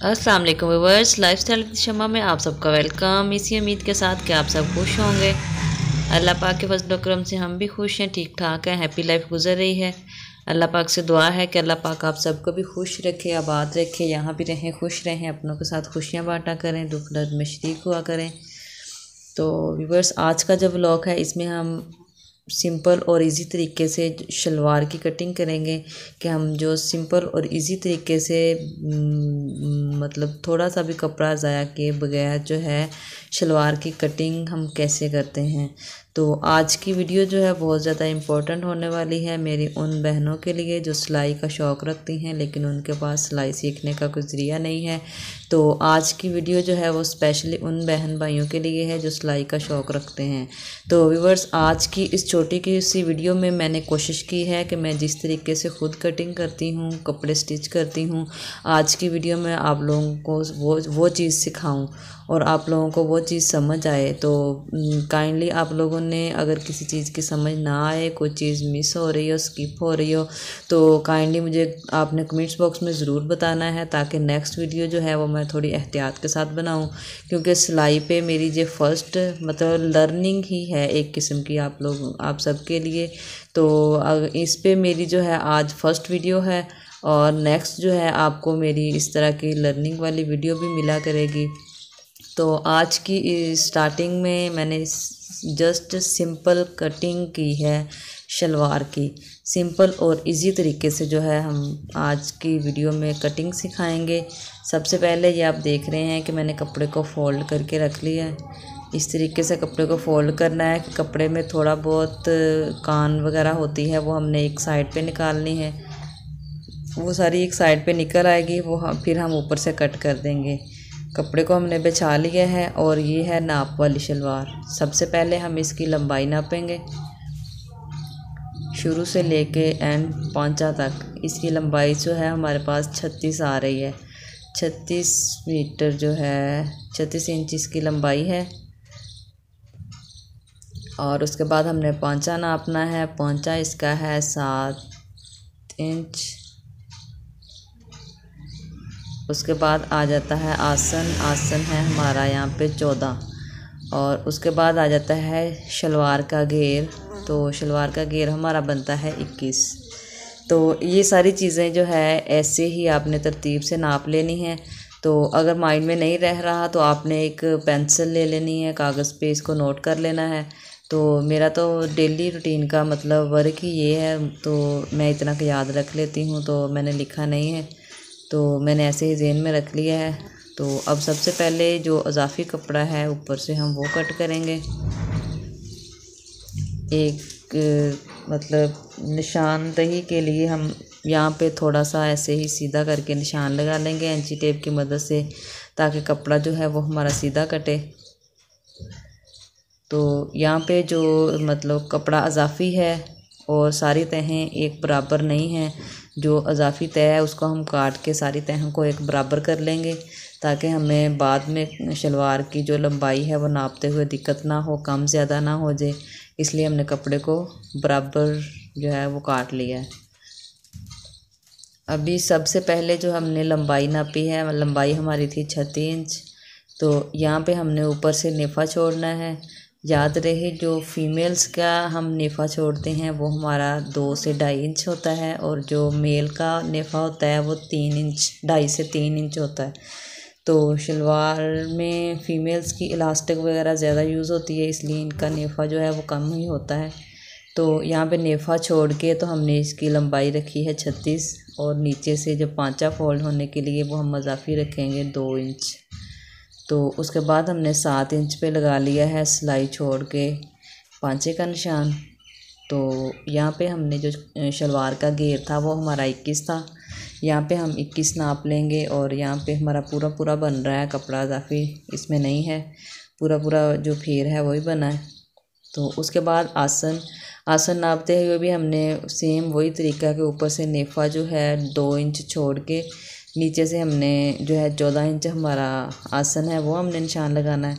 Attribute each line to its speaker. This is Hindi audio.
Speaker 1: अस्सलाम वालेकुम व्यूअर्स, लाइफस्टाइल विद शम्मा में आप सबका वेलकम। इसी उम्मीद के साथ कि आप सब खुश होंगे। अल्लाह पाक के फजल करम से हम भी खुश हैं, ठीक ठाक हैं, हैप्पी लाइफ गुजर रही है। अल्लाह पाक से दुआ है कि अल्लाह पाक आप सबको भी खुश रखे, आबाद रखे, यहाँ भी रहें, खुश रहें, अपनों के साथ खुशियाँ बांटा करें, दुख दर्द में शरीक हुआ करें। तो व्यूअर्स, आज का जो व्लॉग है इसमें हम सिंपल और इजी तरीके से शलवार की कटिंग करेंगे कि हम जो सिंपल और इजी तरीके से मतलब थोड़ा सा भी कपड़ा ज़ाया किए बगैर जो है शलवार की कटिंग हम कैसे करते हैं। तो आज की वीडियो जो है बहुत ज़्यादा इम्पोर्टेंट होने वाली है मेरी उन बहनों के लिए जो सिलाई का शौक़ रखती हैं लेकिन उनके पास सिलाई सीखने का कोई ज़रिया नहीं है। तो आज की वीडियो जो है वो स्पेशली उन बहन भाइयों के लिए है जो सिलाई का शौक़ रखते हैं। तो व्यूअर्स, आज की इस छोटी की सी वीडियो में मैंने कोशिश की है कि मैं जिस तरीके से ख़ुद कटिंग करती हूँ, कपड़े स्टिच करती हूँ, आज की वीडियो में आप लोगों को वो चीज़ सिखाऊं और आप लोगों को वो चीज़ समझ आए। तो काइंडली आप लोगों ने अगर किसी चीज़ की समझ ना आए, कोई चीज़ मिस हो रही हो, स्किप हो रही हो, तो काइंडली मुझे आपने कमेंट्स बॉक्स में ज़रूर बताना है ताकि नेक्स्ट वीडियो जो है वो मैं थोड़ी एहतियात के साथ बनाऊं। क्योंकि सिलाई पे मेरी ये फ़र्स्ट मतलब लर्निंग ही है एक किस्म की आप सब के लिए। तो इस पे मेरी जो है आज फर्स्ट वीडियो है और नेक्स्ट जो है आपको मेरी इस तरह की लर्निंग वाली वीडियो भी मिला करेगी। तो आज की स्टार्टिंग में मैंने जस्ट सिंपल कटिंग की है शलवार की। सिंपल और इजी तरीके से जो है हम आज की वीडियो में कटिंग सिखाएंगे। सबसे पहले ये आप देख रहे हैं कि मैंने कपड़े को फ़ोल्ड करके रख लिया है। इस तरीके से कपड़े को फ़ोल्ड करना है कि कपड़े में थोड़ा बहुत कान वगैरह होती है वो हमने एक साइड पे निकालनी है। वो सारी एक साइड पे निकल आएगी, फिर हम ऊपर से कट कर देंगे। कपड़े को हमने बिछा लिया है और ये है नाप वाली शलवार। सबसे पहले हम इसकी लंबाई नापेंगे, शुरू से लेके एंड पहुंचा तक। इसकी लंबाई जो है हमारे पास 36 आ रही है। 36 मीटर जो है 36 इंच इसकी लंबाई है। और उसके बाद हमने पहुंचा नापना है। पहुंचा इसका है 7 इंच। उसके बाद आ जाता है आसन। आसन है हमारा यहाँ पे 14। और उसके बाद आ जाता है शलवार का घेर। तो शलवार का घेर हमारा बनता है 21। तो ये सारी चीज़ें जो है ऐसे ही आपने तरतीब से नाप लेनी है। तो अगर माइंड में नहीं रह रहा तो आपने एक पेंसिल ले लेनी है, कागज़ पे इसको नोट कर लेना है। तो मेरा तो डेली रूटीन का मतलब वर्क ही ये है, तो मैं इतना का याद रख लेती हूँ, तो मैंने लिखा नहीं है, तो मैंने ऐसे ही ज़हन में रख लिया है। तो अब सबसे पहले जो इजाफी कपड़ा है ऊपर से हम वो कट करेंगे। एक मतलब निशानदही के लिए हम यहाँ पे थोड़ा सा ऐसे ही सीधा करके निशान लगा लेंगे इंची टेप की मदद से, ताकि कपड़ा जो है वो हमारा सीधा कटे। तो यहाँ पे जो मतलब कपड़ा इजाफी है और सारी तहें एक बराबर नहीं हैं। जो इजाफी तह है उसको हम काट के सारी तहों को एक बराबर कर लेंगे ताकि हमें बाद में शलवार की जो लंबाई है वो नापते हुए दिक्कत ना हो, कम ज़्यादा ना हो जाए। इसलिए हमने कपड़े को बराबर जो है वो काट लिया है। अभी सबसे पहले जो हमने लंबाई नापी है, लंबाई हमारी थी 36 इंच। तो यहाँ पे हमने ऊपर से नेफ़ा छोड़ना है। याद रहे जो फीमेल्स का हम नेफ़ा छोड़ते हैं वो हमारा 2 से 2.5 इंच होता है और जो मेल का नेफ़ा होता है वो 3 इंच, 2.5 से 3 इंच होता है। तो शलवार में फ़ीमेल्स की इलास्टिक वगैरह ज़्यादा यूज़ होती है, इसलिए इनका नेफ़ा जो है वो कम ही होता है। तो यहाँ पे नेफ़ा छोड़ के तो हमने इसकी लंबाई रखी है 36 और नीचे से जो पांचा फोल्ड होने के लिए वो हम इजाफी रखेंगे 2 इंच। तो उसके बाद हमने 7 इंच पे लगा लिया है सिलाई छोड़ के पांचे का निशान। तो यहाँ पे हमने जो शलवार का घेर था वो हमारा 21 था। यहाँ पे हम 21 नाप लेंगे और यहाँ पे हमारा पूरा पूरा बन रहा है कपड़ा, इजाफी इसमें नहीं है, पूरा पूरा जो घेर है वही बना है। तो उसके बाद आसन नापते हुए भी हमने सेम वही तरीका के ऊपर से नेफ़ा जो है 2 इंच छोड़ के नीचे से हमने जो है 14 इंच हमारा आसन है वो हमने निशान लगाना है।